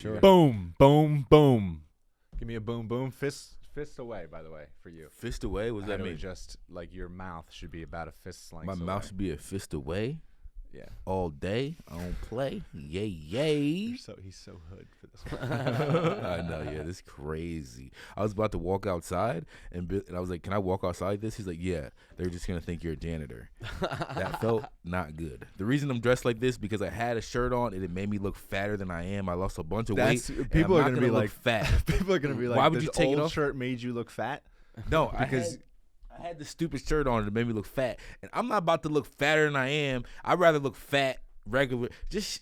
Sure. Boom, boom, boom. Give me a boom, boom. Fist away, by the way, for you. Fist away? What does that mean? Just like your mouth should be about a fist length. My mouth should be a fist away? Yeah. All day. I don't play. Yay, yay. He's so hood for this one. I know, yeah, this is crazy. I was about to walk outside, and I was like, can I walk outside like this? He's like, yeah, they're just going to think you're a janitor. That felt not good. The reason I'm dressed like this, because I had a shirt on, and it made me look fatter than I am. I lost a bunch of weight. People are going to be like, fat. People are going to be like, why would you take it off? Shirt made you look fat? No, because I had the stupid shirt on that made me look fat, and I'm not about to look fatter than I am. I'd rather look fat, regular. Just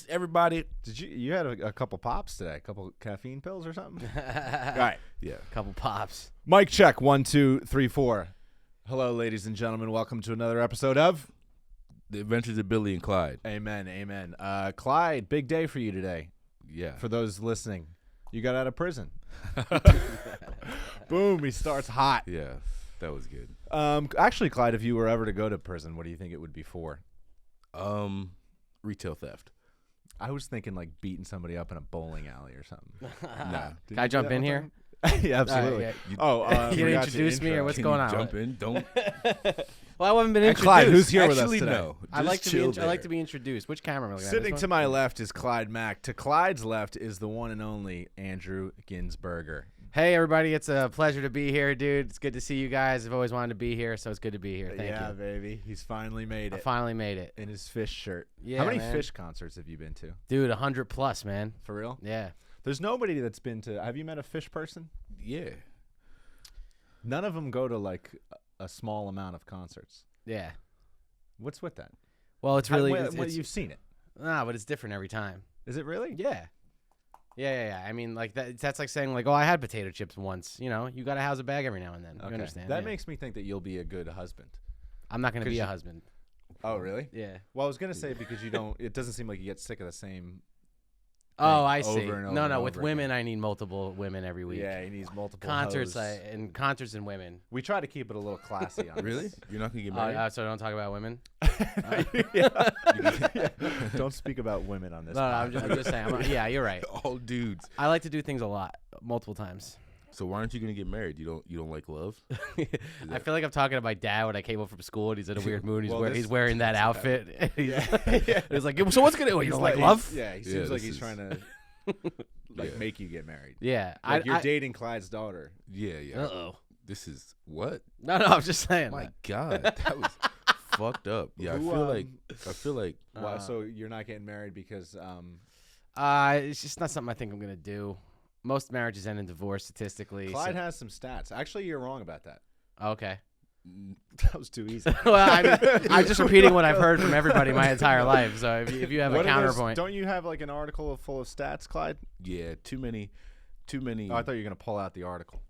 everybody. You had a couple pops today? A couple caffeine pills or something? All right, yeah, a couple pops. Mic check 1 2 3 4. Hello, ladies and gentlemen. Welcome to another episode of The Adventures of Billy and Clyde. Amen, amen. Clyde, big day for you today. Yeah. For those listening, you got out of prison. Boom! He starts hot. Yeah. That was good. Actually, Clyde, if you were ever to go to prison, what do you think it would be for? Retail theft. I was thinking like beating somebody up in a bowling alley or soming. Nah. Can I jump in here? Yeah, absolutely. Yeah. Can you introduce me or what's going on? Jump in. Don't. Well, I haven't been introduced. Clyde, who's here with us Actually, today? no. I like Just to be introduced. Which camera am I looking at? Sitting to my left is Clyde Mack. To Clyde's left is the one and only Andrew Ginsburg. Hey, everybody. It's a pleasure to be here, dude. It's good to see you guys. I've always wanted to be here, so it's good to be here. Thank you. Yeah, baby. He's finally made it. I finally made it. In his fish shirt. Yeah, How many man. fish concerts have you been to? Dude, 100+, man. For real? Yeah. There's nobody that's been to. Have you met a fish person? Yeah. None of them go to like a small amount of concerts. Yeah. What's with that? Well, it's really... You've seen it. Nah, but it's different every time. Is it really? Yeah. Yeah. I mean, like that's like saying, like, oh, I had potato chips once. You know, you got to house a bag every now and then. Okay. You understand? That Yeah. makes me think that you'll be a good husband. I'm not going to be 'cause a you- husband. Oh, really? Yeah. Well, I was going to say because you don't, it doesn't seem like you get sick of the same. Oh, I over see. and over No, and with over women, again. I need multiple women every week. Yeah, he needs multiple Concerts, hoes. concerts and women. We try to keep it a little classy on Really? this. You're not going to get married? So don't talk about women. Yeah. Don't speak about women on this. No, I'm just saying. Yeah, you're right. All dudes. I like to do things a lot, multiple times. So why aren't you going to get married? You don't like love? I feel like I'm talking to my dad when I came home from school and he's in a weird mood. He's Well, wearing that outfit. Yeah. He's like, so what's gonna? You don't like love? Yeah, he Yeah, seems like this he's is- trying to Yeah. make you get married. Yeah. Like you're dating Clyde's daughter. Yeah. Uh-oh. This is what? No, I'm just saying. My God, that was fucked up. Yeah, Who, I feel like Wow, so you're not getting married because it's just not something I think I'm gonna do. Most marriages end in divorce statistically. Clyde has some stats. Actually, you're wrong about that. Okay. That was too easy. Well, I mean, I'm just repeating what I've heard from everybody my entire life. So if you have What a are those- counterpoint, don't you have like an article full of stats, Clyde? yeah, too many. Oh, I thought you were gonna pull out the article.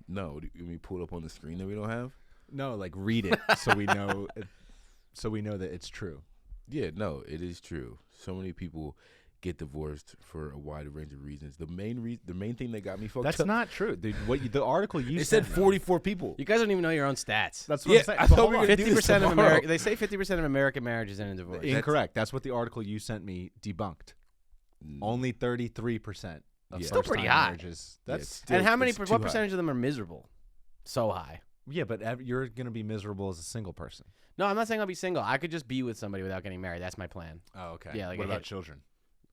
No, you mean pull it up on the screen that we don't have? No, like read it so we know. So we know that it's true. Yeah, no, it is true. So many people get divorced for a wide range of reasons. The main thing that got me fucked That's up. not true. The article you It sent said me- 44 people. you guys don't even know your own stats. That's what Yeah, I'm saying. I But thought hold we were on. gonna do this 50% of tomorrow. America. They say 50% of American marriages end in divorce. Incorrect. That's what the article you sent me debunked. Mm, Only 33% of Yeah. Still first-time pretty high. marriages. yeah, That's it's still- And how many? it's too What high. percentage of them are miserable? So high. yeah, but you're gonna be miserable as a single person. No, I'm not saying I'll be single. I could just be with somebody without getting married. That's my plan. Oh, okay. Yeah, like what a about hit. children?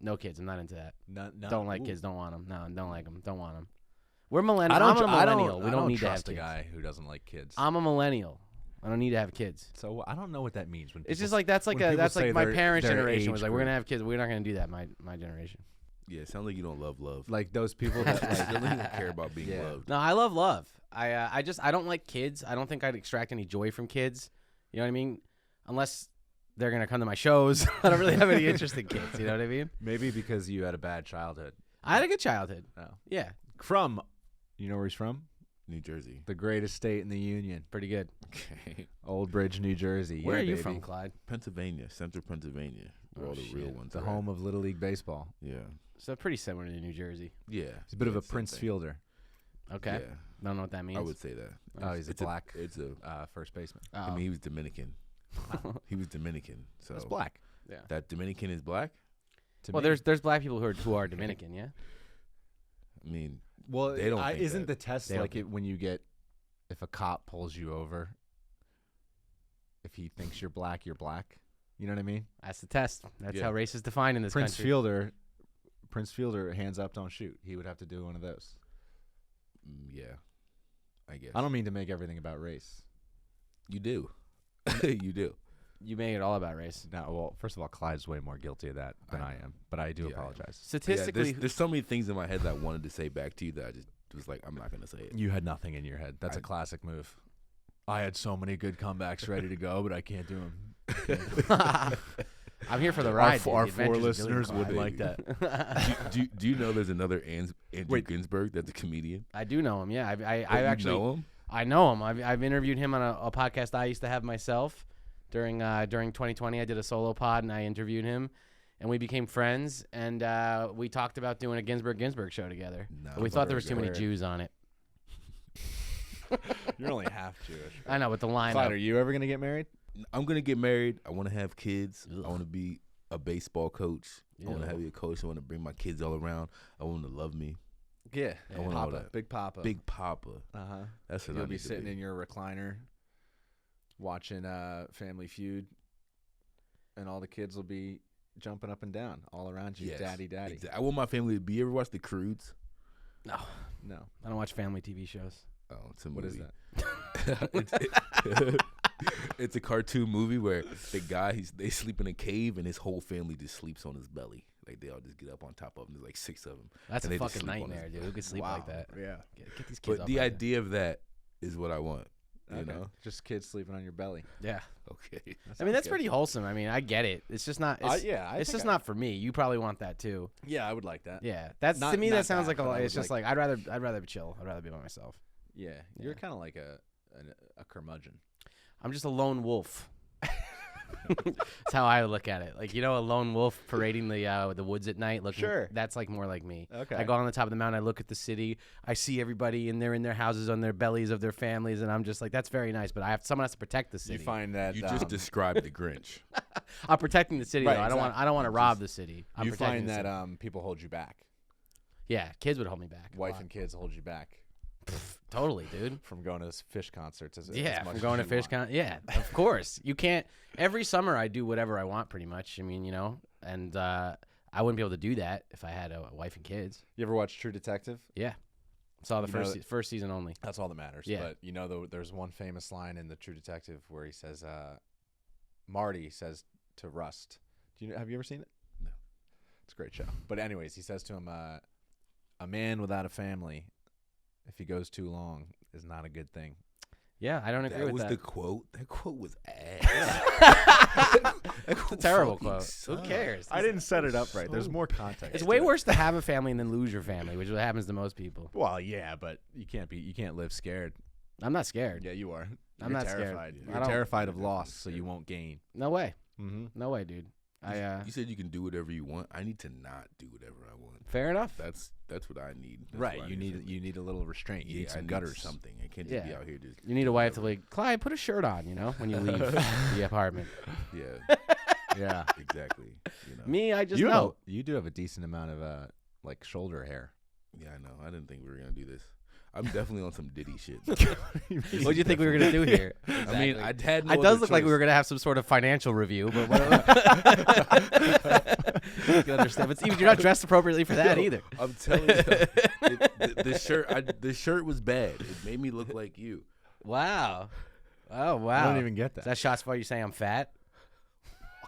No kids. I'm not into that. No, Don't like Ooh. kids. Don't want them. No, don't like them. Don't want them. We're millennial. I I'm don't. a millennial. We don't need to have trust a kids. guy who doesn't like kids. I'm a millennial. I don't need to have kids. So I don't know what that means when It's people just like that's like when a people that's say like my their- parents' their generation was age like we're gonna group. have kids. We're not gonna do that. My generation. Yeah, it sounds like you don't love love. like those people that Like, like you don't even care about being Yeah. loved. No, I love love. I don't like kids. I don't think I'd extract any joy from kids. You know what I mean? Unless they're gonna come to my shows. I don't really have any interest in kids. You know what I mean? maybe because you had a bad childhood. I had a good childhood. Oh. Yeah, From, you know where he's from? New Jersey. The greatest state in the union, pretty good. Okay. Old Bridge, New Jersey. Where Yeah, are you baby. from, Clyde? Pennsylvania, Central Pennsylvania, where Oh, all the real shit. ones The are home of Little League baseball. at. Yeah. So pretty similar to New Jersey. Yeah. He's a bit of a Same Prince thing. Fielder. Okay. Yeah. Don't know what that means. I would say that. Oh, he's a It's black It's a. first baseman. Oh. I mean, he was Dominican. He was Dominican. So That's black. yeah. that Dominican is black. Well, me. there's black people who are Dominican, yeah. I mean, Well, they don't think isn't that. the test They don't like it when you get if a cop pulls you over, if he thinks you're black, you're black. You know what I mean? That's the test. That's Yeah. how race is defined in this Prince country. Fielder, hands up, don't shoot. He would have to do one of those. Yeah, I guess. I don't mean to make everything about race. You do. You do. You made it all about race. No, well, first of all, Clyde's way more guilty of that than I am, but I do Yeah, I am. apologize. Statistically, there's so many things in my head that I wanted to say back to you that I just was like, I'm not gonna say it. You had nothing in your head. That's a classic move. I had so many good comebacks ready to go, but I can't do them. I'm here for the ride. Our dude. The four adventures of Billy listeners would Clyde. like that. do you know there's another Andrew Wait. Ginsburg that's a comedian? I do know him. Yeah, I Oh, you actually know him. I know him. I've interviewed him on a podcast I used to have myself during 2020. I did a solo pod and I interviewed him, and we became friends. And we talked about doing a Ginsberg show together. No, But we thought there was very too many good. Jews on it. You're only half Jewish. I know, with the line. Clyde, are you ever gonna get married? I'm gonna get married. I want to have kids. Ugh. I want to be a baseball coach. I want to Ew. have a coach. I want to bring my kids all around. I want them to love me. Yeah, I want all Papa, that. Big Papa. Big Papa. Uh huh. That's what You'll I be need to sitting in your recliner, watching Family Feud, and all the kids will be jumping up and down all around you, Yes, daddy. I want my family to be. You ever watch The Croods? No, No, I don't watch family TV shows. Oh, it's a what is movie. that? It's a cartoon movie where the guy they sleep in a cave and his whole family just sleeps on his belly. Like they all just get up on top of him. There's like 6 of them. That's And a they just fucking sleep on nightmare, his dude. Who could sleep like that? Yeah. Get these kids But up the out idea of that is what I want. You Okay. know? Just kids sleeping on your belly. there. Yeah. Okay. I mean, that's pretty wholesome. I mean, I get it. It's just not. It's, Yeah, it's just not for me. You probably want that too. Yeah, I would like that. Yeah, that's Not- to me. not That sounds that, like but I It's would just like I'd rather chill. I'd rather be by myself. Yeah, you're Yeah. kind of like a curmudgeon. I'm just a lone wolf. That's how I look at it. Like, you know, a lone wolf parading the woods at night. Looking, Sure. That's like more like me. Okay. I go on the top of the mountain. I look at the city. I see everybody, and they're in their houses on their bellies of their families, and I'm just like, that's very nice. But someone has to protect the city. You find that You just described the Grinch. I'm protecting the city. Right, though. exactly. I don't want to rob the city. I'm you protecting find the that city. people hold you back. Yeah, kids would hold me back. a Wife lot. and kids hold you back Totally, dude. from going to fish concerts. As Yeah, as much from going to as you fish want. con. Yeah, of course. You can't. Every summer I do whatever I want, pretty much. I mean, you know, and I wouldn't be able to do that if I had a wife and kids. You ever watch True Detective? Yeah, saw the You know first season only. That's all that matters. Yeah. But you know, there's one famous line in the True Detective where he says, Marty says to Rust, have you ever seen it? No. It's a great show. But anyways, he says to him, a man without a family, if he goes too long, is not a good thing. Yeah, I don't agree That with was that. the quote. That quote was ass. It's a terrible fucking quote. sucked. Who cares? I didn't set it up right. so There's more context. It's to way it. worse to have a family and then lose your family, which is what happens to most people. Well, yeah, but you can't live scared. I'm not scared. Yeah, you are. I'm You're not scared. terrified. I You're don't- terrified of loss, so you won't gain. No way. Mm-hmm. No way, dude. You said you can do whatever you want. I need to not do whatever I want. Fair enough. That's what I need. That's Right. what I You need something. you need a little restraint. You Yeah, need some I gutters. something. I can't just be Yeah. out here just. You need a wife to like, Clyde, put a shirt on, you know, when you leave the apartment. Yeah, Yeah. exactly. You know. Me, I just You know. you do have a decent amount of like shoulder hair. Yeah, I know. I didn't think we were gonna do this. I'm definitely on some Diddy shit. What do you think we were gonna do here? I mean, I had no It other does look like we choice. were gonna have some sort of financial review, but whatever. You can understand. But Steve, you're not dressed appropriately for that Yo, either. I'm telling you, the shirt was bad. It made me look like you. Wow. Oh wow. I don't even get Is that. that shots for you saying I'm fat?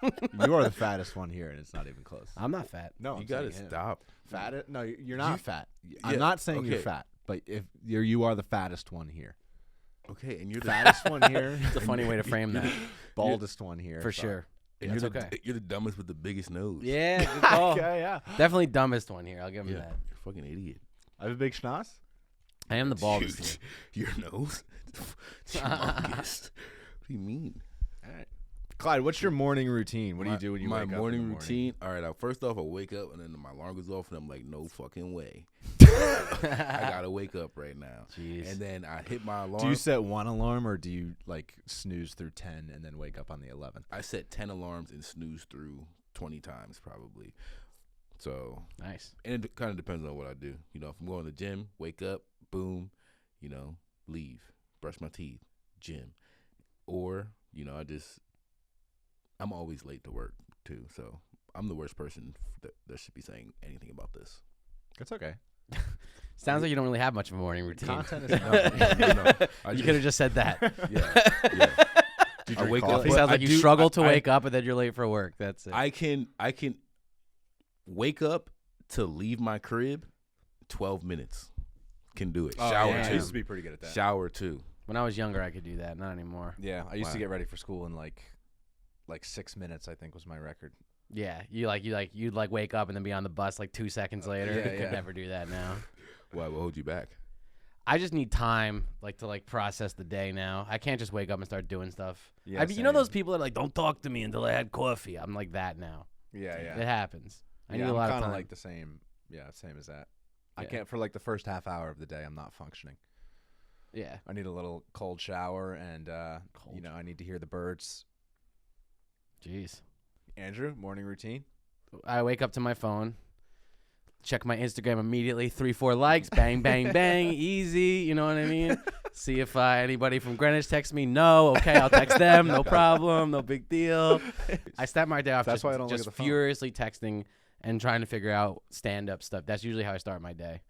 You are the fattest one here, and it's not even close. I'm not fat. No, You gotta stop. Fat? No, you're not fat. yeah, I'm not saying you're okay. fat, but if you are the fattest one here. Okay, and you're the Fattest one here. It's a funny way to frame that, Baldest one here. for so- sure. and That's you're the okay. you're the dumbest with the biggest nose. Yeah, good call. Okay, yeah. Definitely dumbest one here. I'll give him Yeah, that. you're a fucking idiot. I have a big schnoz. I am the baldest. Your nose, it's humongous. What do you mean? All right. Clyde, what's your morning routine? What do you do when you my wake up? morning in the routine? All right, first off, I wake up and then my alarm goes off and I'm like, no fucking way. I gotta wake up right now. Jeez. And then I hit my alarm. Do you set one alarm or do you like snooze through 10 and then wake up on the 11th? I set 10 alarms and snooze through 20 times probably. So Nice. and it kind of depends on what I do. You know, if I'm going to the gym, wake up, boom, you know, leave, brush my teeth, gym, or you know, I'm always late to work too. So I'm the worst person that should be saying anything about this. That's okay. Sounds like you don't really have much of a morning routine. Content is You could have just said that. Yeah. Do you I drink wake coffee? up. It sounds like you struggle to I- wake up and then you're late for work. That's it. I can wake up to leave my crib 12 minutes. Can do it. Oh, Shower yeah. I too. used to be pretty good at that. Shower too. When I was younger, I could do that. Not anymore. Yeah, I used to Wow. get ready for school in like 6 minutes. I think was my record. Yeah, you'd wake up and then be on the bus like 2 seconds later. Yeah, I could yeah. never do that now. Why? What hold you back? I just need time, to process the day now. I can't just wake up and start doing stuff. Yeah, I mean, you know same. those people that are like, don't talk to me until I had coffee. I'm like that now. Yeah, It yeah. happens. I Yeah, need a lot of kinda time. like the same. Yeah, same as that. I Yeah. can't for like the first half hour of the day. I'm not functioning. Yeah. I need a little cold shower, and I need to hear the birds. Jeez. Andrew, morning routine. I wake up to my phone, check my Instagram immediately, 3-4 likes, bang, bang, bang, easy. You know what I mean? See if anybody from Greenwich texts me. No, okay, I'll text them. No problem, no big deal. I start my day off That's why I don't look just at the phone. furiously texting and trying to figure out stand-up stuff. That's usually how I start my day.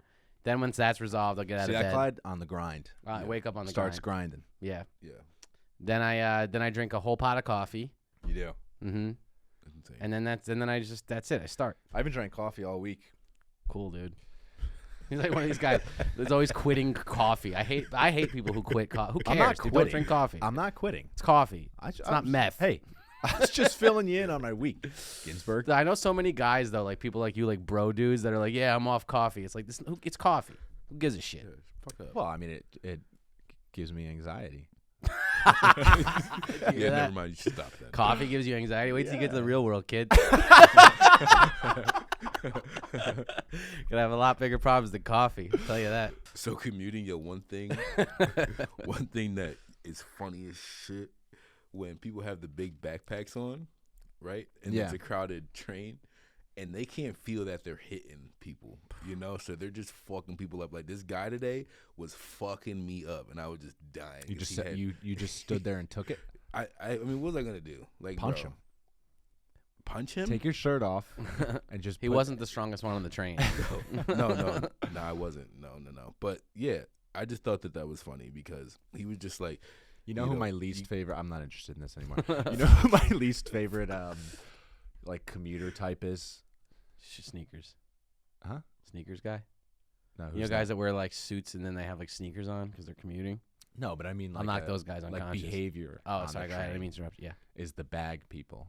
Then once that's resolved, I'll get out See of that, bed. Clyde? On the grind. I wake up on the Starts grind. grinding. Yeah. Yeah. Then I drink a whole pot of coffee. You do. Mm-hmm. That's insane. And then that's it. I start. I haven't drank coffee all week. Cool, dude. He's like one of these guys that's always quitting coffee. I hate people who quit coffee. Who cares? I'm not dude? Don't quitting. drink coffee. I'm not quitting. It's coffee. It's not meth. Hey, I was just filling you in on my week. Ginsberg. I know so many guys though, like people like you, like bro dudes that are like, yeah, I'm off coffee. It's like this. It's coffee. Who gives a shit? Yeah, fuck up. Well, I mean, it gives me anxiety. Yeah, hear that? never mind. You should stop that. Coffee gives you anxiety. Wait till you get to the real world, kid. Gonna have a lot bigger problems than coffee. I'll tell you that. So commuting, one thing that is funny as shit when people have the big backpacks on, right? And Yeah. it's a crowded train, and they can't feel that they're hitting people, you know? So they're just fucking people up. Like this guy today was fucking me up, and I was just dying. You 'cause just he said, had- you just stood there and took it. I mean, what was I gonna do? Like Punch bro, him. Punch him? Take your shirt off and just. He wasn't the strongest one on the train. No, I wasn't. No. But yeah, I just thought that was funny because he was just like, You know you who know, my least you- favorite? I'm not interested in this anymore. You know who my least favorite like commuter type is? Sneakers. Huh? Sneakers guy. No, You know guys that wear like suits and then they have like sneakers on because they're commuting. No, but I mean, like I'll knock those guys like unconscious. behavior. Oh, on sorry, the go ahead. I train didn't mean to interrupt you. Yeah. is the bag people.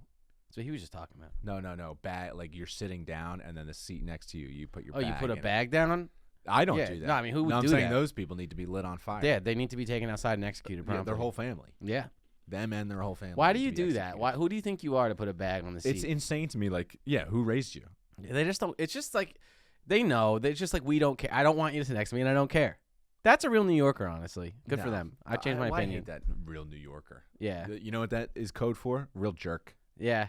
So he was just talking about. No, bag. Like you're sitting down and then the seat next to you, you put your. Oh, bag you put a in it. bag down on? I don't Yeah, do that. no, I mean, who would no, I'm do saying that? those people need to be lit on fire. Yeah, they need to be taken outside and executed promptly. Yeah, their whole family. Yeah. Them and their whole family. Why need do you to be do that? executed. Why? Who do you think you are to put a bag on the seat? It's insane to me. Like, yeah, who raised you? They just don't. It's just like they know. They're just like we don't care. I don't want you to sit next to me, and I don't care. That's a real New Yorker, honestly. Good for No. them. I changed my I opinion. hate that real New Yorker. Yeah, You know what that is code for? Real jerk. yeah.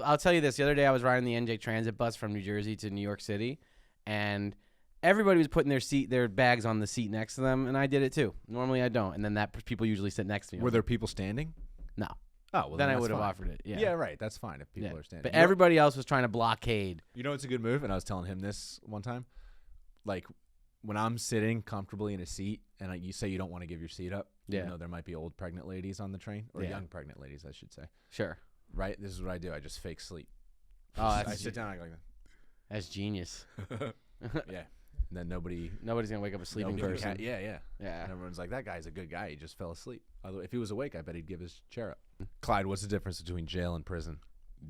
I'll tell you this. The other day, I was riding the NJ Transit bus from New Jersey to New York City, and everybody was putting their bags on the seat next to them, and I did it too. Normally, I don't, and then people usually sit next to me. Were there people standing? No. Oh, well, Then I that's would have fine. offered it. Yeah. Yeah, right. That's fine if people Yeah. are standing. But You know- everybody else was trying to blockade. You know, it's a good move, and I was telling him this one time. Like, when I'm sitting comfortably in a seat, and you say you don't want to give your seat up, Yeah. even though there might be old pregnant ladies on the train, or Yeah. young pregnant ladies, I should say. Sure. Right? This is what I do. I just fake sleep. Oh, I that's sit down, I go like that's genius. that. Yeah. And then nobody. Nobody's gonna wake up a sleeping nobody person. Yeah. Yeah. And everyone's like, that guy's a good guy. He just fell asleep. Although if he was awake, I bet he'd give his chair up. Clyde, what's the difference between jail and prison?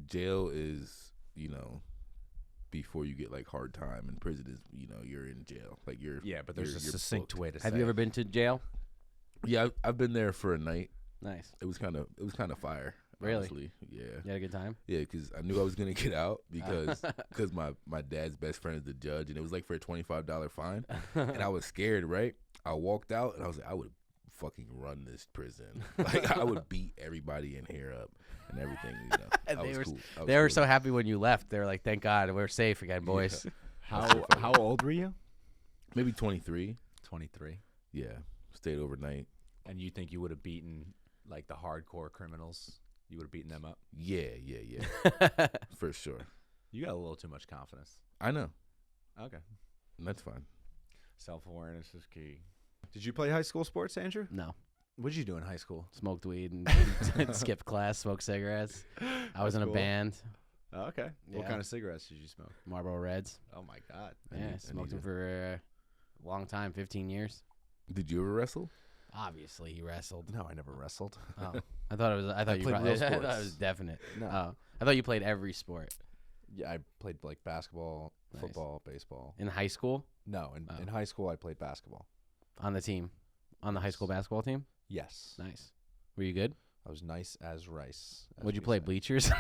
jail is, before you get like hard time, and prison is, you're in jail. Like Yeah, but there's a you're succinct booked. way to say Have you ever been to jail? Yeah, I've been there for a night. Nice. It was kind of fire. Really? Honestly. Yeah. You had a good time? Yeah, because I knew I was gonna get out because my dad's best friend is the judge, and it was like for a $25 fine, and I was scared. Right, I walked out, and I was like, I would fucking run this prison. Like I would beat everybody in here up and everything. You know, And I they was were cool. I was they were cool. so happy when you left. They were like, "Thank God, we're safe again, boys." Yeah. How old were you? Maybe 23. 23. Yeah, stayed overnight. And you think you would have beaten like the hardcore criminals? You would have beaten them up? Yeah, for sure. You got a little too much confidence. I know. Okay. That's fine. Self-awareness is key. Did you play high school sports, Andrew? No, What did you do in high school? smoked weed and skipped class, smoked cigarettes. I was in a cool. band, Oh, okay. What Yeah. kind of cigarettes did you smoke? Marlboro Reds. Oh, my God. Yeah, smoked them for a long time, 15 years. Did you ever wrestle? Obviously, he wrestled. No, I never wrestled. Oh, I thought it was. I thought you. played Probably, real I thought it sports. was definite. No. Oh, I thought you played every sport Yeah, I played like basketball, Nice. football, baseball. in high school No, in high school I played basketball. on the team, on the high school basketball team. Yes. Nice. Were you good? I was nice as rice. as Would you we play say. bleachers?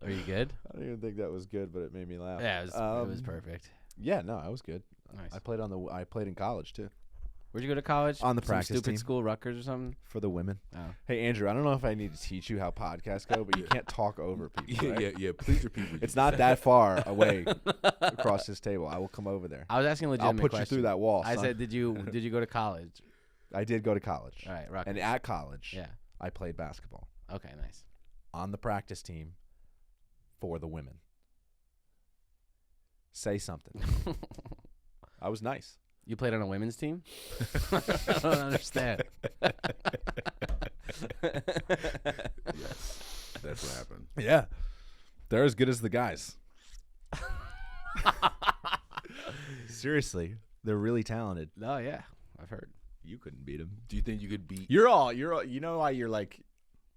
Are you good? I don't even think that was good, but it made me laugh. Yeah, it was perfect. Yeah, no, I was good. Nice. I played in college too. Where'd you go to college? On the Some practice stupid team. school, Rutgers or something. For the women. Oh. Hey Andrew, I don't know if I need to teach you how podcasts go, but you can't talk over people. Right? Yeah. Please repeat. What It's you not said. that far away across this table. I will come over there. I was asking a I'll legitimate put question. you through that wall. I son. said, did you go to college? I did go to college. All right, Rutgers. And at college, Yeah. I played basketball Okay, nice. on the practice team for the women. Say something. I was nice. You played on a women's team? I don't understand. Yes, that's what happened. Yeah. They're as good as the guys. Seriously, they're really talented. Oh yeah, I've heard. You couldn't beat them. Do you think you could beat? You're all, you know why you're like,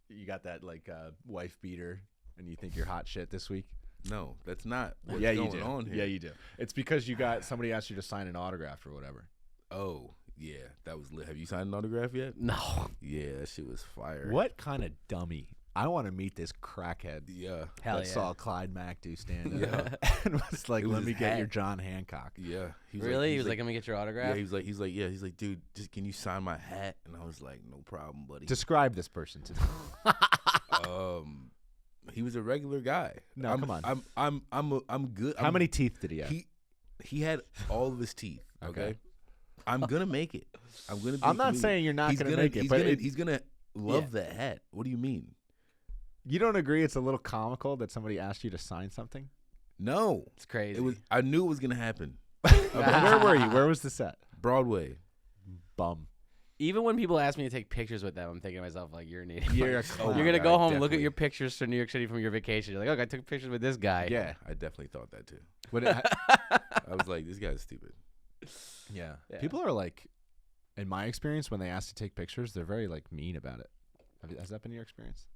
you got that like wife beater and you think you're hot shit this week? No, that's not what's yeah, going you do. on here. Yeah, you do. It's because you got somebody asked you to sign an autograph or whatever. Oh, yeah, that was lit. Have you signed an autograph yet? No. Yeah, that shit was fire. What kind of dummy? I want to meet this crackhead Yeah, Hell that yeah. saw Clyde Mack do stand Yeah. up and was like, It was "Let me his get hat. your John Hancock." yeah. Really? He was like, "Let me get your autograph." yeah. He's like, dude, just can you sign my hat? And I was like, no problem, buddy. Describe this person to me. He was a regular guy. No, come on. I'm good. How many teeth did he have? He had all of his teeth. Okay. Okay. I'm gonna make it. I'm gonna. Be I'm a not comedian. saying you're not He's gonna make it, but he's gonna love the hat. What do you mean? you don't agree it's a little comical that somebody asked you to sign something? No, It's crazy. it was. I knew it was gonna happen. Where were you? Where was the set? Broadway. Bum. Even when people ask me to take pictures with them, I'm thinking to myself, like, you're an idiot. You're a You're clown. going to Yeah, go I home, look at definitely- your pictures from New York City from your vacation. You're like, okay, I took pictures with this guy. Yeah. I definitely thought that too. But I was like, this guy's stupid. yeah. Yeah. People are like, in my experience, when they ask to take pictures, they're very like mean about it. Has that been your experience?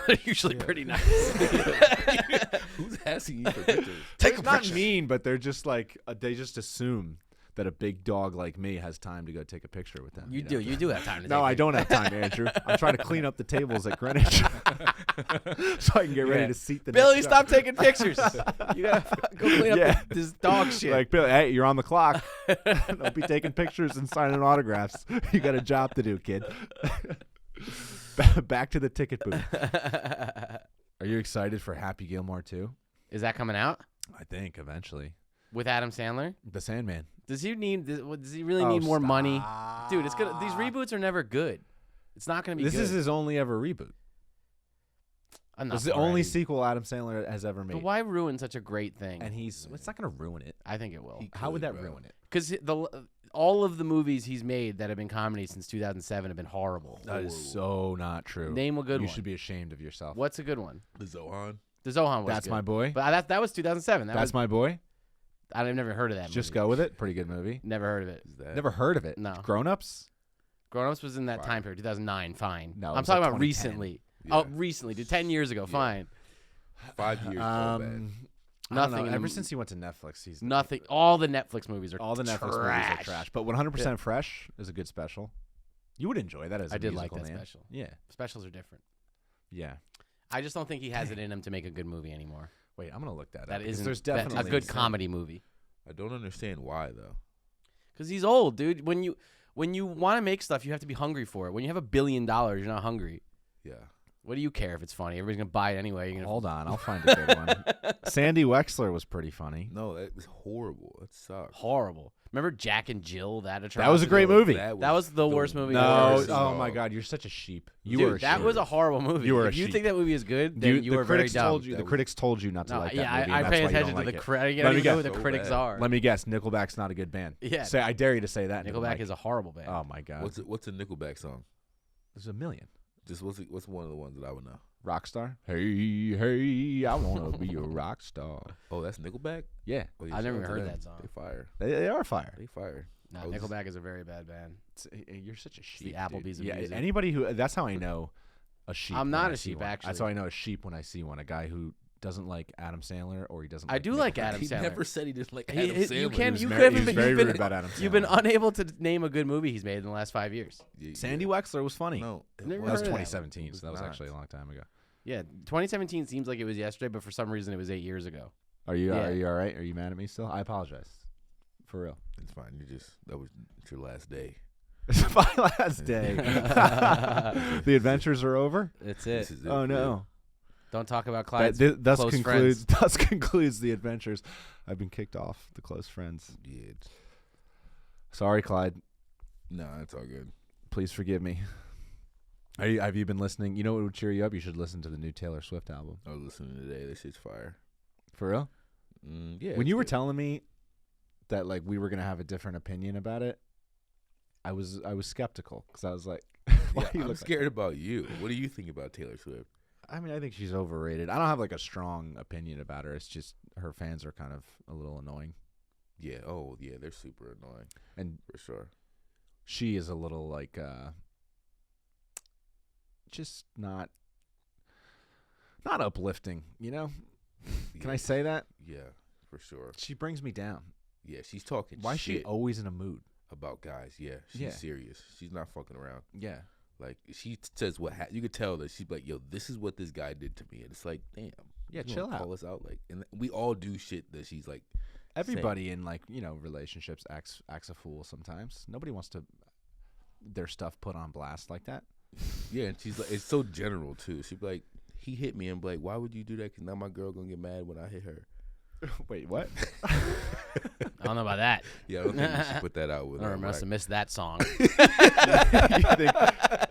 They're usually pretty nice. Who's asking you for pictures? They're not mean, but they're just like they just assume that a big dog like me has time to go take a picture with them. You know? do. You do have time to No, take I pictures. don't have time, Andrew. I'm trying to clean up the tables at Greenwich so I can get ready Yeah. to seat the Billy, next stop show. taking pictures. You gotta go clean up Yeah. this dog shit. Like, Billy, hey, you're on the clock. Don't be taking pictures and signing autographs. You got a job to do, kid. Back to the ticket booth. Are you excited for Happy Gilmore 2? Is that coming out I think eventually. with Adam Sandler? The Sandman. Does he really need more money? Dude, it's gonna. These stop. reboots are never good. It's not gonna be. This good. is his only ever reboot. Enough This is the already. only sequel Adam Sandler has ever But made. why ruin such a great thing? And it's not going to ruin it. I think it will. How would that bro. ruin it? Because all of the movies he's made that have been comedies since 2007 have been horrible. That is so not true. Name a good You one. should be ashamed of yourself. What's a good one? The Zohan. The Zohan was That's good. My Boy. But that was 2007. That's My Boy. I've never heard of that Just movie. go with it. Pretty good movie. Never heard of it. Is that Never heard of it. No. Grown Ups? Grown Ups was in that Fire. time period, 2009. Fine. No, it I'm was talking like about 2010. recently. Yeah. Oh, recently, dude. 10 years ago. Yeah. Fine. 5 years? I Oh, bad. don't Nothing know. in Ever the- since he went to Netflix, he's Nothing. All the Netflix movies are all the Netflix movies are trash. But 100% Fresh is a good special. You would enjoy that as a I did like musical, that man. special. Yeah. Specials are different. Yeah. I just don't think he has it in him to make a good movie anymore. Wait, I'm gonna look that up. That because isn't there's that- definitely a good comedy movie. I don't understand why though. Because he's old, dude. When you want to make stuff, you have to be hungry for it. When you have $1 billion, you're not hungry. Yeah. What do you care if it's funny? Everybody's gonna buy it anyway. You're gonna Hold on, I'll find a good one. Sandy Wexler was pretty funny. No, that was horrible. That sucked. horrible. Remember Jack and Jill? That That was a great movie. That was the worst movie I've No, ever seen. oh my God, you're such a sheep. You Dude, were a that sheep. was a horrible movie. You were a if you sheep. think that movie is good, then you the were very critics dumb. told you. The critics told you not to No, like that yeah, movie. I and pay that's why you attention don't to like the it. critics. I Let gotta me know who guess. the So critics bad. are. Let me guess. Nickelback's not a good band. Yeah. Say, I dare you to say that. Nickelback is a horrible band. Oh my God. What's a Nickelback song? There's a million. Just what's one of the ones that I would know? Rockstar. Hey, hey, I wanna be a rock star. Oh, that's Nickelback. Yeah, Oh, I've never shout out to heard them. that song. They fire. they are fire. They fire. No, I was- Nickelback is a very bad band. You're such a sheep. the Applebee's of dude. Yeah, music. anybody who. That's how I know a sheep. I'm when not I a see sheep, one. actually. That's how I know a sheep when I see one. A guy who doesn't like Adam Sandler or he doesn't. I do like Nickelback. Adam He Sandler. never said he didn't like He- Adam he- Sandler. you can- He was you very- haven't he was been- very you've rude been- about Adam You've been Sandler. unable to name a good movie he's made in the last 5 years. Sandy Wexler was funny. No, it Never That was heard of that. 2017, It so that was not. actually a long time ago. Yeah, 2017 seems like it was yesterday, but for some reason it was 8 years ago. Are you Yeah. all right? Are you mad at me still? I apologize. For real. It's fine. That was your last day. It's my last day. The adventures are over. That's This it. is it Oh for no. Don't talk about Clyde's Thus close concludes. friends. Thus concludes the adventures. I've been kicked off the close friends. you. Yeah. Sorry, Clyde. No, it's all good. Please forgive me. Have you been listening? You know what would cheer you up? You should listen to the new Taylor Swift album. I was listening today. This shit's fire. For real? Yeah. When it's you were good. telling me that like we were gonna have a different opinion about it, I was skeptical because I was like, why Yeah, you I'm look scared about you. What do you think about Taylor Swift? I mean, I think she's overrated. I don't have like a strong opinion about her. It's just her fans are kind of a little annoying, Yeah. Oh, yeah. They're super annoying and for sure. she is a little like just not uplifting, you know? Can I Yeah. say that? Yeah, for sure. She brings me down. Yeah, she's talking. Why is she shit always in a mood? about guys? Yeah, she's Yeah. serious. She's not fucking around. Yeah. Like she says what you could tell that she's like, yo, this is what this guy did to me, and it's like, damn. Yeah, you chill wanna out. Call us out, like, and we all do shit that she's like. Everybody in like, you know, relationships acts a fool sometimes. Nobody wants to their stuff put on blast like that. Yeah, and she's like, it's so general too. She'd be like, he hit me, and be like, why would you do that? Because now my girl gonna get mad when I hit her. Wait, what? I don't know about that. Yeah, I don't think we should put that out with her. I must have missed that song. You think,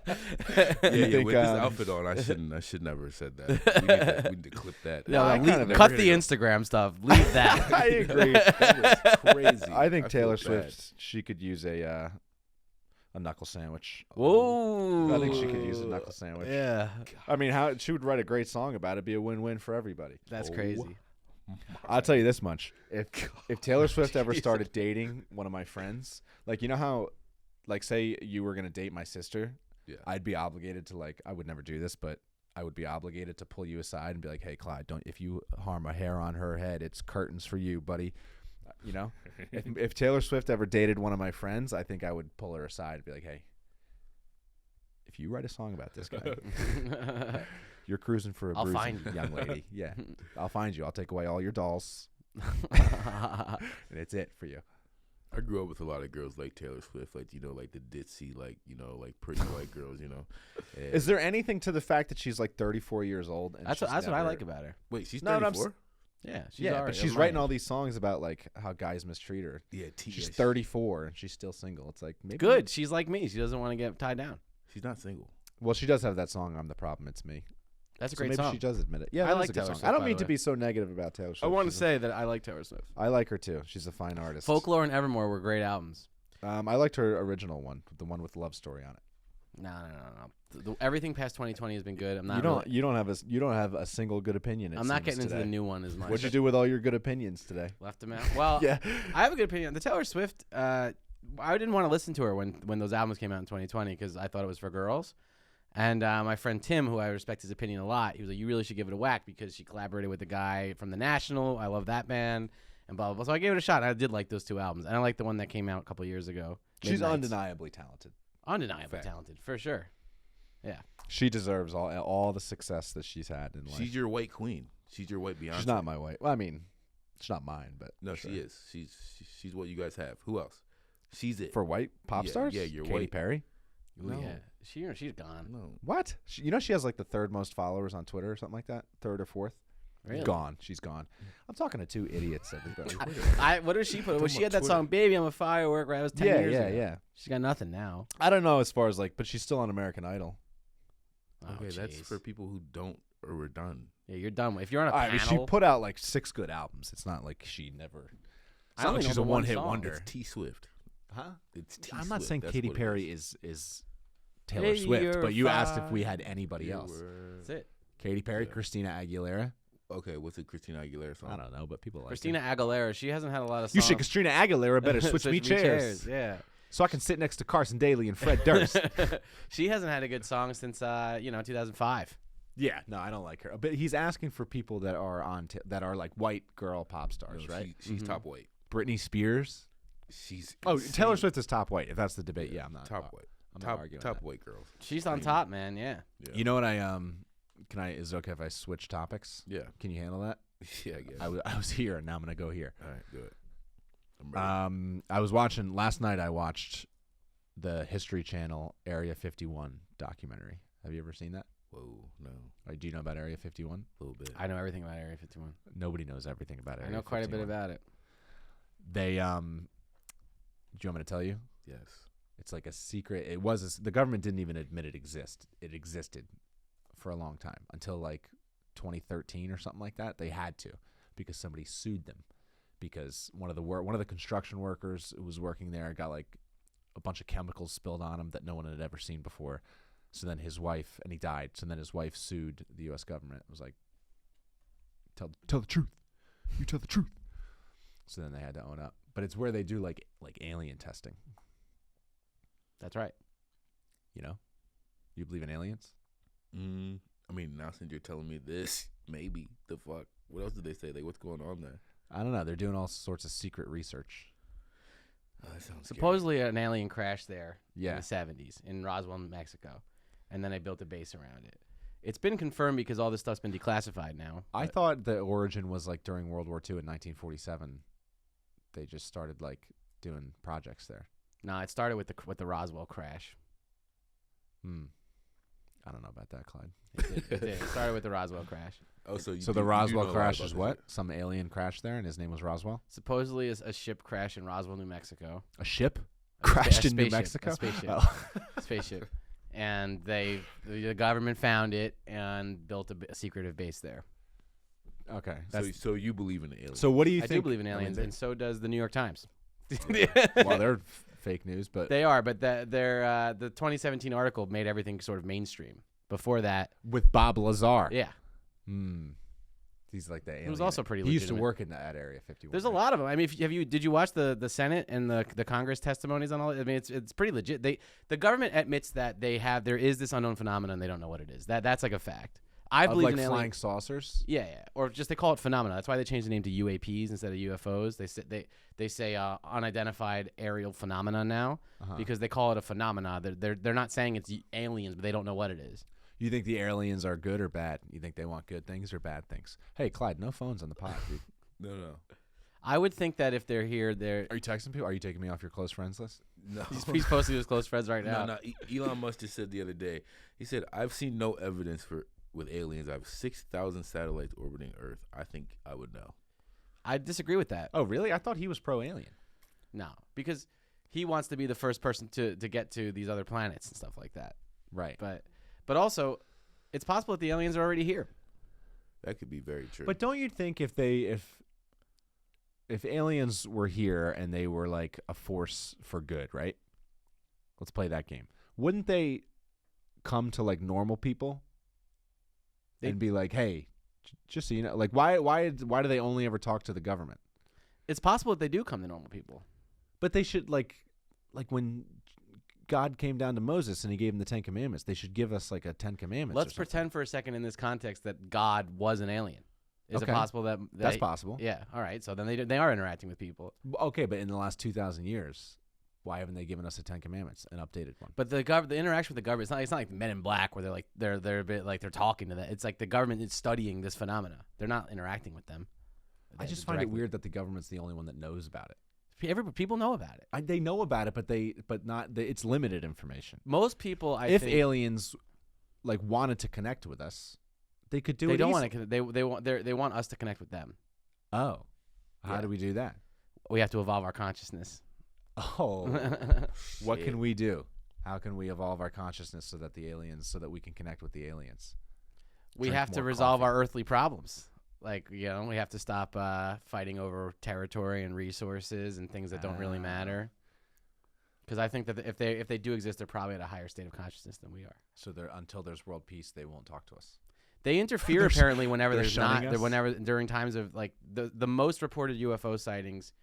Yeah, think, with this outfit on, I should never have said that. We need to clip that. No, I leave- kind of cut agree. the Instagram stuff. Leave that. I agree. That was crazy. I think feel Taylor bad. Swift, she could use a knuckle sandwich. Whoa. I think she could use a knuckle sandwich. Yeah, I mean, how she would write a great song about it, be a win-win for everybody. that's Oh. crazy. I'll tell you this much: if Taylor Swift ever Jesus. started dating one of my friends, like you know how, like say you were gonna date my sister, Yeah. I'd be obligated to like I would never do this, but I would be obligated to pull you aside and be like, "Hey, Clyde, don't if you harm a hair on her head, it's curtains for you, buddy." You know, if Taylor Swift ever dated one of my friends, I think I would pull her aside and be like, "Hey, if you write a song about this guy, you're cruising for a I'll bruising find you." young lady. Yeah, I'll find you. I'll take away all your dolls, and it's it for you." I grew up with a lot of girls like Taylor Swift, like, you know, like the ditzy, like, you know, like pretty white girls, you know. And Is there anything to the fact that she's like 34 years old? And That's she's what I never- like about her. wait, she's No, no, I'm 34? Yeah, she's Yeah, alright. but she's My writing age. all these songs about like how guys mistreat her. Yeah, She's yeah, 34 and she's still single. It's like maybe Good. She's like me. She doesn't want to get tied down. She's not single. Well, she does have that song. I'm the problem. It's me. That's a So great maybe song. she does admit it. Yeah, I that is like a good Taylor song. Swift, I don't by mean the to way. be so negative about Taylor Swift. I want to She's a- say that I like Taylor Swift. I like her too. She's a fine artist. Folklore and Evermore were great albums. I liked her original one, the one with Love Story on it. No. Everything past 2020 has been good. I'm not. You don't have a single good opinion. It I'm not seems, getting into today. the new one as much. What'd you do with all your good opinions today? Left them out. Well, Yeah. I have a good opinion. The Taylor Swift, I didn't want to listen to her when those albums came out in 2020 because I thought it was for girls. And my friend Tim, who I respect his opinion a lot, he was like, you really should give it a whack because she collaborated with the guy from The National. I love that band. And blah, blah, blah. So I gave it a shot. And I did like those two albums. And I like the one that came out a couple years ago. She's Midnights. undeniably talented. Undeniably Fact. talented, for sure. Yeah. She deserves all the success that she's had in life. She's your white queen. She's your white Beyonce. She's not my white. Well, I mean, It's not mine, but No, sure. she is. She's what you guys have. Who else? She's it. For white pop Yeah, stars? yeah, you're Katy white. Perry. Ooh, No. yeah. She's gone. No. What? She has like the third most followers on Twitter or something like that. Third or fourth. Really? Gone. She's gone. I'm talking to two idiots, everybody. What did she put? Well, she about had that Twitter. song "Baby, I'm a Firework." Right, that was 10 yeah, years yeah, ago. yeah. She's got nothing now. I don't know as far as like, but she's still on American Idol. Oh, Okay, that's jeez. for people who don't or were done. Yeah, you're done. If you're on a I mean, she panel, put out like 6 good albums. It's not like she never. It's I not only like know she's the a one one-hit song. wonder. It's T Swift. Huh? It's T I'm not Swift. saying That's Katy what it Perry is. is Taylor Hey, Swift, you're but you asked if fine. we had anybody You else. were- that's it. Katy Perry, Yeah. Christina Aguilera. Okay, what's a Christina Aguilera song? I don't know, but people like Christina her. Aguilera, she hasn't had a lot of You songs. should Christina Aguilera better switch me chairs, Yeah. so I can sit next to Carson Daly and Fred Durst. She hasn't had a good song since 2005. Yeah, no, I don't like her. But he's asking for people that are that are like white girl pop stars, No, right? She's top white. Britney Spears. She's Oh, insane. Taylor Swift is top white. If that's the debate, yeah, I'm not top white. I'm not Top arguing top that. white girls. She's on Crazy. top, man. Yeah. Yeah. You know what is it okay if I switch topics? Yeah. Can you handle that? Yeah, I guess. I was here and now I'm gonna go here. All right, do it. I'm ready. I was watching last night. I watched the History Channel Area 51 documentary. Have you ever seen that? Whoa, no, Do you know about Area 51? a little bit. I know everything about Area 51. Nobody knows everything about Area I know quite a bit 51. about it. They do you want me to tell you? Yes. It's like a secret. It was the government didn't even admit it existed for a long time until like 2013 or something like that. They had to because somebody sued them because one of the construction workers who was working there got like a bunch of chemicals spilled on him that no one had ever seen before. So then his wife, and he died. So then his wife sued the U.S. government. It was like, tell the truth. You tell the truth. So then they had to own up. But it's where they do like alien testing. That's right. You know, you believe in aliens? I mean, now since you're telling me this, maybe the fuck. What else did they say? Like, what's going on there? I don't know. They're doing all sorts of secret research. Oh, that sounds scary. Supposedly an alien crashed there Yeah. in the 70s in Roswell, New Mexico, and then they built a base around it. It's been confirmed because all this stuff's been declassified now. I but- thought the origin was like during World War II in 1947. They just started like doing projects there. No, it started with the Roswell crash. I don't know about that, Clyde. It did. It started with the Roswell crash. Oh, so you So do- the you do Roswell know a lot crash about is this what? shit. Some alien crashed there, and his name was Roswell. Supposedly a ship crashed in Roswell, New Mexico. A ship A crashed spa- a in New spaceship, Mexico. A spaceship. Oh. Spaceship. And the government found it and built a secretive base there. Okay. So you believe in the aliens? So what do you I think? do believe in aliens, and so does the New York Times. Well, they're fake news, but They are, but the 2017 article made everything sort of mainstream. Before that, with Bob Lazar. yeah, He's like the alien. it was also pretty He used to legitimate. work in that area 51. There's a lot of them. I mean, did you watch the Senate and the Congress testimonies on all? I mean, it's pretty legit. The government admits that there is this unknown phenomenon. They don't know what it is. That's like a fact. I Of believe like in flying aliens. saucers. Yeah, or just they call it phenomena. That's why they changed the name to UAPs instead of UFOs. They say unidentified aerial phenomena now because they call it a phenomena. They're not saying it's aliens, but they don't know what it is. You think the aliens are good or bad? You think they want good things or bad things? Hey, Clyde, no phones on the pod, dude. No. I would think that if they're here, Are you texting people? Are you taking me off your close friends list? No. he's posting his close friends right now. No. Elon Musk just said the other day. He said, "I've seen no evidence with aliens. I have 6,000 satellites orbiting Earth. I think I would know." I disagree with that. Oh, really? I thought he was pro-alien. No, because he wants to be the first person to get to these other planets and stuff like that. Right. But also, it's possible that the aliens are already here. That could be very true. But don't you think if aliens were here and they were like a force for good, right? Let's play that game. Wouldn't they come to like normal people and be like, "Hey, just so you know, like why do they only ever talk to the government?" It's possible that they do come to normal people. But they should like when God came down to Moses and he gave him the 10 Commandments, they should give us like a 10 Commandments. Let's or something. pretend for a second in this context that God was an alien. Is Okay. it possible that That's possible. Yeah. All right. So then they are interacting with people. Okay, but in the last 2,000 years, why haven't they given us a 10 Commandments, an updated one? But the interaction with the government, it's not like Men in Black where they're a bit like they're talking to that. It's like the government is studying this phenomena. They're not interacting with them. I just find it weird that the government's the only one that knows about it. People know about it. They know about it, but it's limited information. Most people, if aliens like wanted to connect with us, they could do it. They don't want to. They want us to connect with them. Oh, how do we do that? We have to evolve our consciousness. Oh, what can we do? How can we evolve our consciousness so that we can connect with the aliens? We have to resolve our earthly problems. Like, we have to stop fighting over territory and resources and things that don't really matter. Because I think that if they do exist, they're probably at a higher state of consciousness than we are. So until there's world peace, they won't talk to us. They interfere apparently whenever there's not. Whenever during times of like the most reported UFO sightings,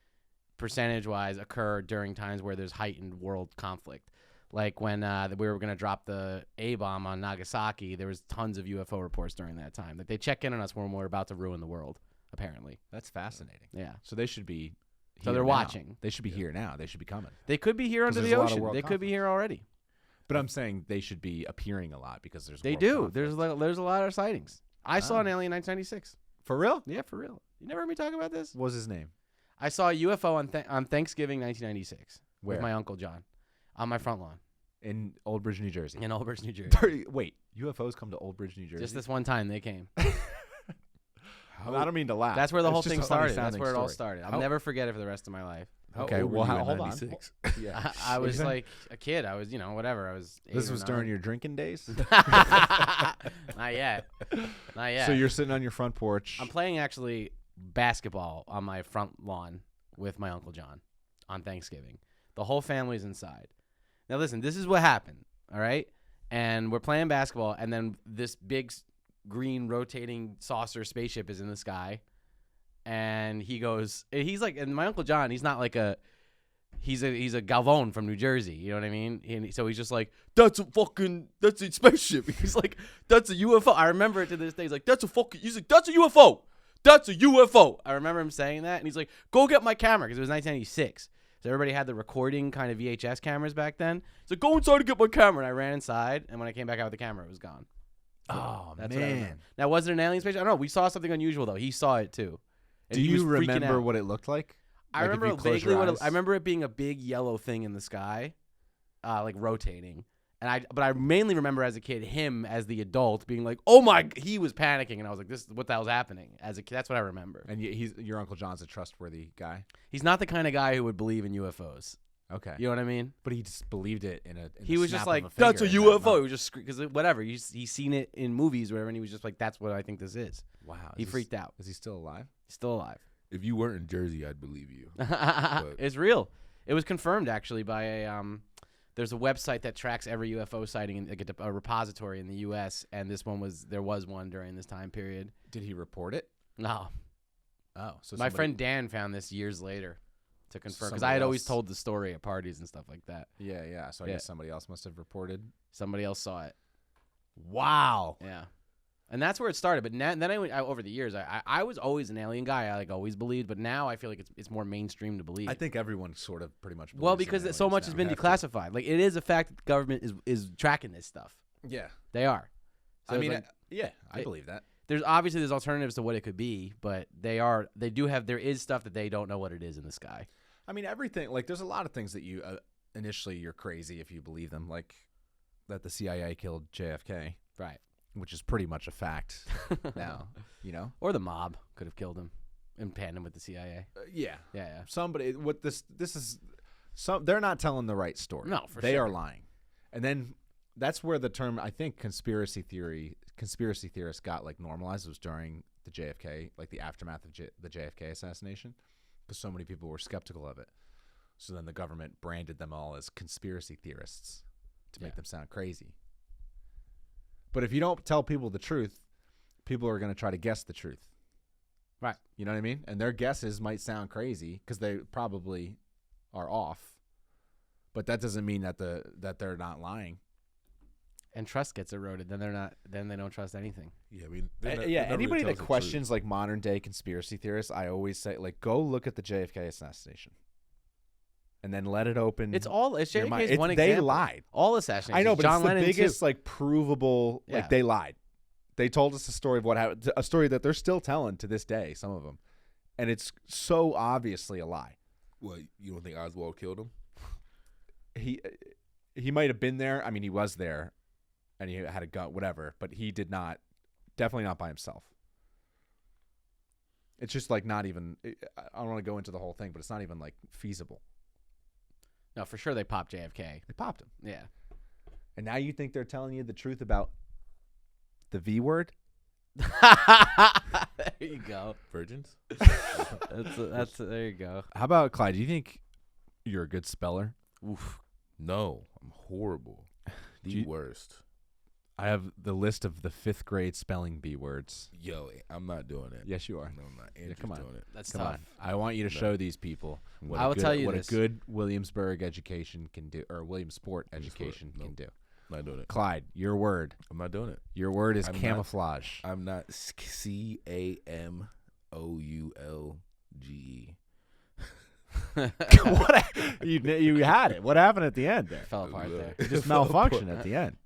percentage-wise, occur during times where there's heightened world conflict. Like when we were going to drop the A-bomb on Nagasaki, there was tons of UFO reports during that time. Like they check in on us when we're about to ruin the world, apparently. That's fascinating. Yeah. So they should be So they're watching. They should be here now. They should be coming. They could be here under the ocean. They could be here already. But I'm saying they should be appearing a lot because there's They world do. conflict. There's a lot of sightings. I saw an alien in 1996. For real? Yeah, for real. You never heard me talk about this? What was his name? I saw a UFO on Thanksgiving 1996 Where? with my Uncle John on my front lawn. In Old Bridge, New Jersey. In Old Bridge, New Jersey. Wait, UFOs come to Old Bridge, New Jersey? Just this one time they came. I don't mean to laugh. That's where the It's whole just thing a funny started. That's sounding where it all story. started. I'll never forget it for the rest of my life. Okay, well, hold on. Yeah. I was like a kid. I was, whatever. I was 8 This or was 9. during your drinking days? Not yet. Not yet. So you're sitting on your front porch. I'm playing actually basketball on my front lawn with my Uncle John on Thanksgiving. The whole family's inside. Now listen, this is what happened, all right? And we're playing basketball, and then this big green rotating saucer spaceship is in the sky. And he's like, and my Uncle John, he's not like he's a Galvon from New Jersey, you know what I mean? And so he's just like, that's a spaceship. He's like, that's a UFO. I remember it to this day. He's like, he's like, that's a UFO. That's a UFO. I remember him saying that, and he's like, go get my camera, because it was 1996. So everybody had the recording kind of VHS cameras back then. He's like, go inside and get my camera. And I ran inside, and when I came back out with the camera, it was gone. Oh, That's what I remember. man. Now, was it an alien spaceship? I don't know. We saw something unusual, though. He saw it, too. And Do he was you freaking remember out. what it looked like? I Like, if remember you close vaguely your what eyes? I remember it being a big yellow thing in the sky, like rotating. But I mainly remember as a kid him as the adult being like, "Oh my!" He was panicking, and I was like, "This, what the hell's happening?" As a kid, that's what I remember. And your Uncle John's a trustworthy guy? He's not the kind of guy who would believe in UFOs. Okay. You know what I mean? But he just believed it He was just like, "That's "That's a UFO." He was just because whatever he's seen it in movies, or whatever, and he was just like, "That's what I think this is." Wow. He freaked out. Is he still alive? He's still alive. If you weren't in Jersey, I'd believe you. It's real. It was confirmed actually by a there's a website that tracks every UFO sighting in like a repository in the U.S. and there was one during this time period. Did he report it? No, Oh, so my friend Dan found this years later to confirm because I Somebody had always else- told the story at parties and stuff like that. Yeah. So I Yeah. guess somebody else must have reported. Somebody else saw it. Wow. Yeah. And that's where it started. But then over the years, I was always an alien guy. I always believed. But now I feel like it's more mainstream to believe. I think everyone sort of pretty much. Well, believes in because so aliens much now. has been You have to. declassified. Like it is a fact that the government is tracking this stuff. Yeah. They are. So I it's mean, like, I believe that. there's alternatives to what it could be, but there is stuff that they don't know what it is in the sky. I mean, everything. Like, there's a lot of things that you initially you're crazy if you believe them, like that the CIA killed JFK, Right. which is pretty much a fact now. You know. Or the mob could have killed him in tandem with the CIA. Yeah. Yeah. Somebody. What this is. They're not telling the right story. No, for they sure. are lying, and then that's where the term I think conspiracy theorists got like normalized. It was during the JFK, like the aftermath of the JFK assassination, because so many people were skeptical of it. So then the government branded them all as conspiracy theorists to make them sound crazy. But if you don't tell people the truth, people are going to try to guess the truth. Right. You know what I mean? And their guesses might sound crazy because they probably are off. But that doesn't mean that they're not lying. And trust gets eroded. Then they don't trust anything. Yeah, I mean, Anybody that questions like modern day conspiracy theorists, I always say like go look at the JFK assassination, and then let it open. It's your mind. JFK's one They example. lied. All assassinations. I know, but John it's the Lennon biggest too. like provable. Yeah. Like they lied. They told us a story of what happened, a story that they're still telling to this day. Some of them, and it's so obviously a lie. What, you don't think Oswald killed him? He might have been there. I mean, he was there, and he had a gun, whatever. But he did not. Definitely not by himself. It's just like not even. I don't want to go into the whole thing, but it's not even like feasible. No, for sure they popped JFK. They popped him. Yeah. And now you think they're telling you the truth about the V word? There you go. Virgins? That's there you go. How about Clyde? Do you think you're a good speller? Oof. No, I'm horrible. The worst. I have the list of the 5th grade spelling bee words. Yo, I'm not doing it. Yes, you are. No, I'm not. Andrew's come on. doing it. That's Come tough. on. I want you to show these people what I will tell you what this. a good Williamsburg education can do, or Williamsport education can do. I'm not doing it. Clyde, your word. I'm not doing it. Your word is I'm not- camouflage. I'm not CAMOULGE. What? You had it. What happened at the end there? Fell apart there. You just malfunctioned at the end.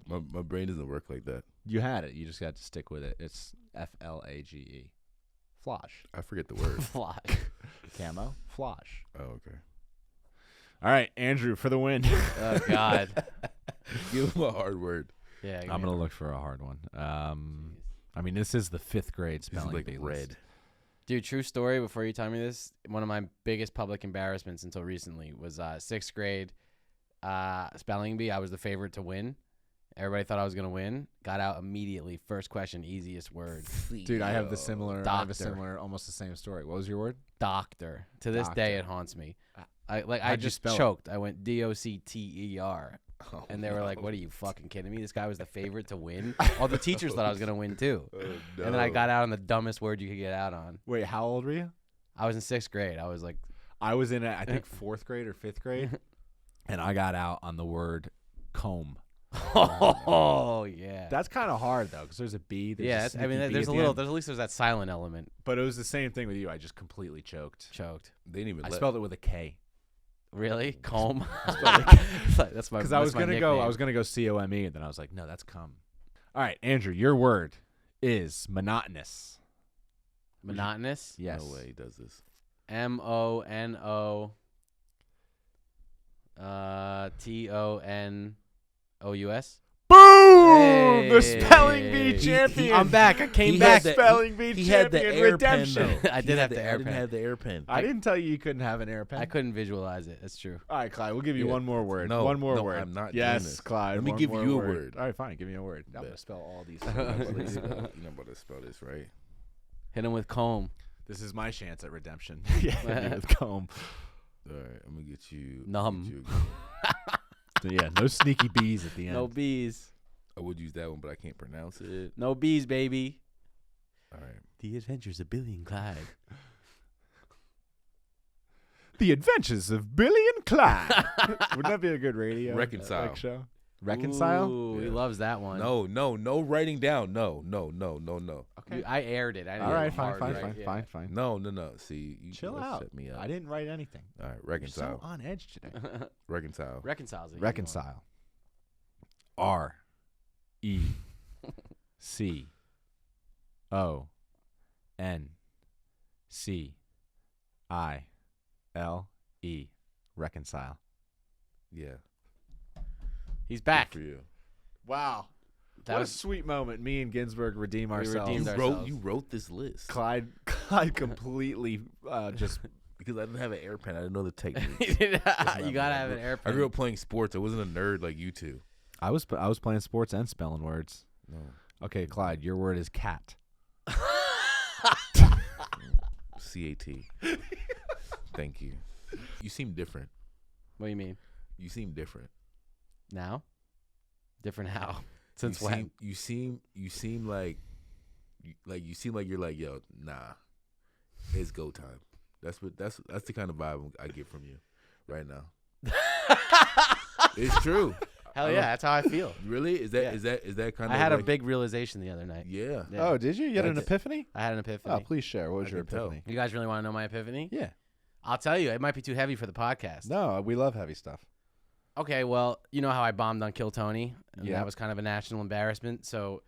My brain doesn't work like that. You had it. You just got to stick with it. It's FLAGE. Flosh. I forget the word. Fly. Camo. Flosh. Oh, okay. All right, Andrew, for the win. Oh God. Give him a hard word. Yeah. I'm going to look for a hard one. I mean, this is the 5th grade This is spelling like bee red. list. Dude, true story. Before you tell me this, one of my biggest public embarrassments until recently was 6th grade spelling bee. I was the favorite to win. Everybody thought I was gonna win. Got out immediately. First question, easiest word. Dude, I have the similar. I have a Doctor. similar, almost the same story. What was your word? Doctor. To this day, it haunts me. I How'd you just spell it? choked. I went DOCTER. Oh, And they were like, "What are you fucking kidding me? This guy was the favorite to win." All the teachers thought I was gonna win too. Oh, And then I got out on the dumbest word you could get out on. Wait, how old were you? I was in 6th grade. I was like, I was in, I think, 4th grade or 5th grade, and I got out on the word comb. "Oh yeah." That's kind of hard though, because there's a B. There's Yeah, a I sneaky mean, B there's at a the little. end. There's at least there's that silent element. But it was the same thing with you. I just completely choked. Choked. They didn't even I let spelled it with a K. Really? Comb. That's my. Because I was that's my gonna go. I nickname. was gonna go COME, and then I was like, no, that's cum. All right, Andrew, your word is monotonous. Monotonous. Yes. No way he does this. MONO. TONOUS. Boom! The spelling bee Hey. champion. I'm back. I came He back. had Spelling bee He had the champion air redemption. pen though. I did have the air I didn't pen. have the air pen. I didn't tell you couldn't have an air pen. I couldn't visualize it. That's true. All right, Clyde, we'll give you Yeah. one more word. No, one more no, word. I'm not Yes, doing this. Clyde. Let me one give more you a word. All right, fine. Give me a word. I'm Bet. going to spell all these. You're not about to spell this, right? Hit him with comb. This is my chance at redemption. Yeah, hit me with comb. All right, I'm gonna get you. Numb. Get you So, yeah, no sneaky bees at the end. No bees. I would use that one, but I can't pronounce it. No bees, baby. All right. The Adventures of Billy and Clyde. The Adventures of Billy and Clyde. Wouldn't that be a good radio Reconcile. show? Reconcile? Ooh, he Yeah. loves that one. No writing down. No. Okay. I aired it. I didn't All right, go fine, hard, fine, right? fine, Yeah. fine. No. See, you Chill let's out. Set me up. I didn't write anything. All right, You're reconcile. so on edge today. Reconcile. Reconciles it. Reconcile. RECONCILE. Reconcile. Yeah. He's back. Good for you. Wow. That What was- a sweet moment. Me and Ginsburg redeem ourselves. redeemed You ourselves. wrote this list Clyde completely just. because I didn't have an air pen. I didn't know the techniques. you not gotta bad. have an I airplane. grew up playing sports. I wasn't a nerd like you two. I was playing sports and spelling words. No. Okay, Clyde, your word is cat. CAT. Thank you. You seem different. What do you mean? You seem different. Now? Different how? Since you when? seem like you seem like you're like, yo, nah, it's go time. That's the kind of vibe I get from you right now. It's true. Hell yeah, that's how I feel. Really? Is that Yeah. is that kind I of had a like, big realization the other night. yeah. Yeah. Oh, did you? You had an That's- epiphany? I had an epiphany. Oh, please share. What was I your can tell. epiphany? You guys really want to know my epiphany? Yeah. I'll tell you. It might be too heavy for the podcast. No, we love heavy stuff. Okay, well, you know how I bombed on Kill Tony? And Yeah. that was kind of a national embarrassment. So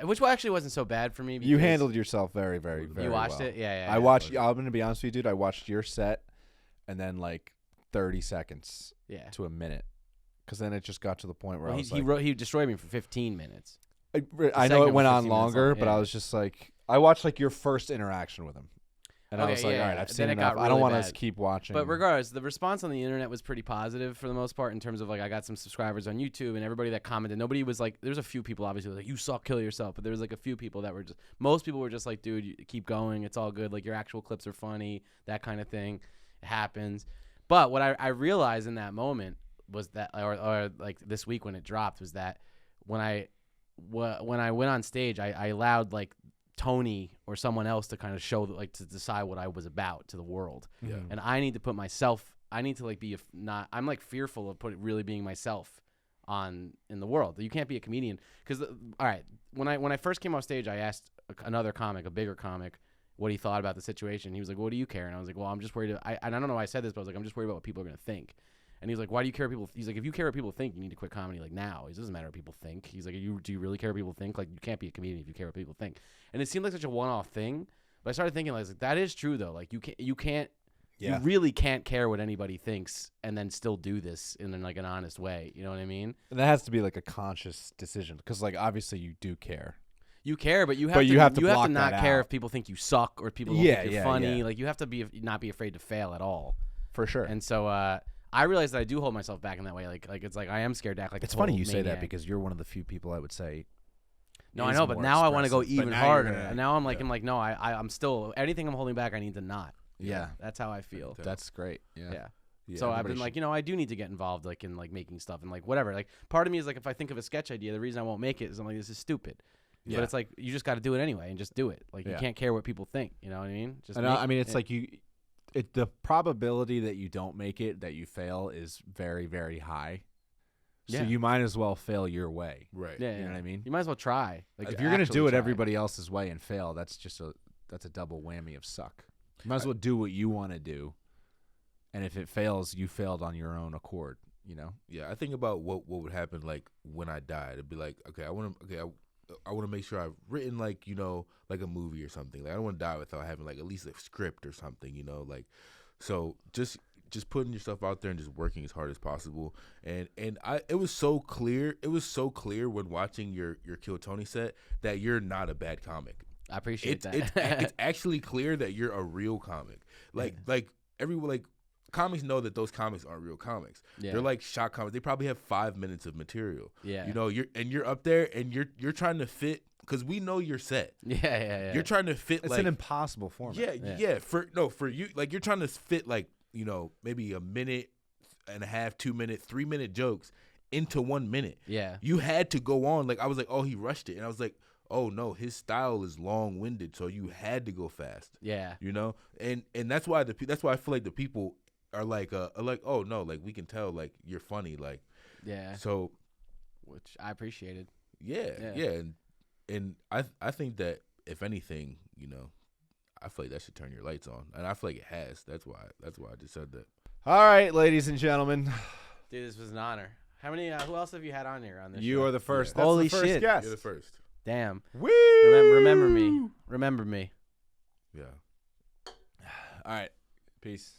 which actually wasn't so bad for me. You because handled yourself very, very, very You watched well. it? Yeah. I watched. I'm gonna be honest with you, dude. I watched your set, and then like 30 seconds to a minute, because then it just got to the point where he destroyed me for 15 minutes. I know it went on 15 minutes longer, long, but I was just like, I watched like your first interaction with him, and I Okay, was like, yeah, all right, yeah. I've Then seen it got enough. I don't really want to bad. keep watching. But regardless, the response on the internet was pretty positive for the most part in terms of like I got some subscribers on YouTube and everybody that commented. Nobody was like, there's a few people obviously like, you suck, kill yourself. But there was like a few people that were just, most people were just like, dude, you keep going. It's all good. Like your actual clips are funny, that kind of thing. It happens. But what I realized in that moment was that, or like this week when it dropped, was that when I went on stage, I allowed like Tony or someone else to kind of show like to decide what I was about to the world. Yeah. And I need to put myself, I need to like be I'm like fearful of really being myself in the world. You can't be a comedian because all right, when I first came off stage, I asked another comic, a bigger comic, what he thought about the situation. He was like, "What do you care?" And I was like, "Well, I'm just worried." And I don't know why I said this, but I was like, "I'm just worried about what people are gonna think." And he's like, "Why do you care what people?" He's like, "If you care what people think, you need to quit comedy like now. It doesn't matter what people think." He's like, "Do you really care what people think? Like, you can't be a comedian if you care what people think." And it seemed like such a one-off thing, but I started thinking like that is true though. Like you really can't care what anybody thinks and then still do this in like an honest way. You know what I mean? And that has to be like a conscious decision, because like obviously you do care. You care, but you have to block not that care out. if people think you suck or if people don't think you're funny. Yeah. Like you have to not be afraid to fail at all. For sure. And so I realized that I do hold myself back in that way. Like it's like I am scared to act like It's a funny total you say that, maniac. because you're one of the few people I would say. No, I is know, but more now I want to go expressive. But even now harder. you're gonna- And now I'm like, no, I'm still anything I'm holding back. I need to not. Yeah. That's how I feel. That's great. Yeah. Yeah. So I've been like, I do need to get involved, like in like making stuff and like whatever. Like part of me is like, if I think of a sketch idea, the reason I won't make it is I'm like, this is stupid. Yeah. But it's like you just got to do it anyway and just do it. Like you can't care what people think. You know what I mean? Just. I mean, it's like the probability that you don't make it, that you fail, is very, very high. So Yeah. you might as well fail your way. Right. Yeah, You know what I mean? You might as well try. Like If you're gonna actually do it try. everybody else's way and fail, that's a double whammy of suck. You might as well do what you want to do, and if it fails, you failed on your own accord. You know? Yeah, I think about what would happen like when I died. It'd be like, okay, I want to make sure I've written like like a movie or something. Like I don't want to die without having like at least a script or something. Like so just putting yourself out there and just working as hard as possible. And it was so clear. It was so clear when watching your Kill Tony set that you're not a bad comic. I appreciate that. It's actually clear that you're a real comic. Like everyone, like comics know that those comics aren't real comics. Yeah. They're like shot comics. They probably have 5 minutes of material. Yeah. You're up there and you're trying to fit, because we know you're set. Yeah. You're trying to fit. It's like an impossible format. Yeah. For you, like you're trying to fit like maybe a minute and a half, 2 minute, 3 minute jokes into 1 minute. Yeah. You had to go on. Like I was like, oh, he rushed it, and I was like, oh no, his style is long-winded, so you had to go fast. Yeah. And that's why I feel like the people are like oh no, like we can tell like you're funny, like Yeah. so, Which I appreciated. yeah. And I think that if anything, I feel like that should turn your lights on, and I feel like it has. That's why I just said that. All right, ladies and gentlemen, Dude, this was an honor. How many? Who else have you had on here on this? you show? are the first. Yeah. That's Holy the first shit. guest. You're the first. Damn. Woo! Remember me. Remember me. Yeah. All right. Peace.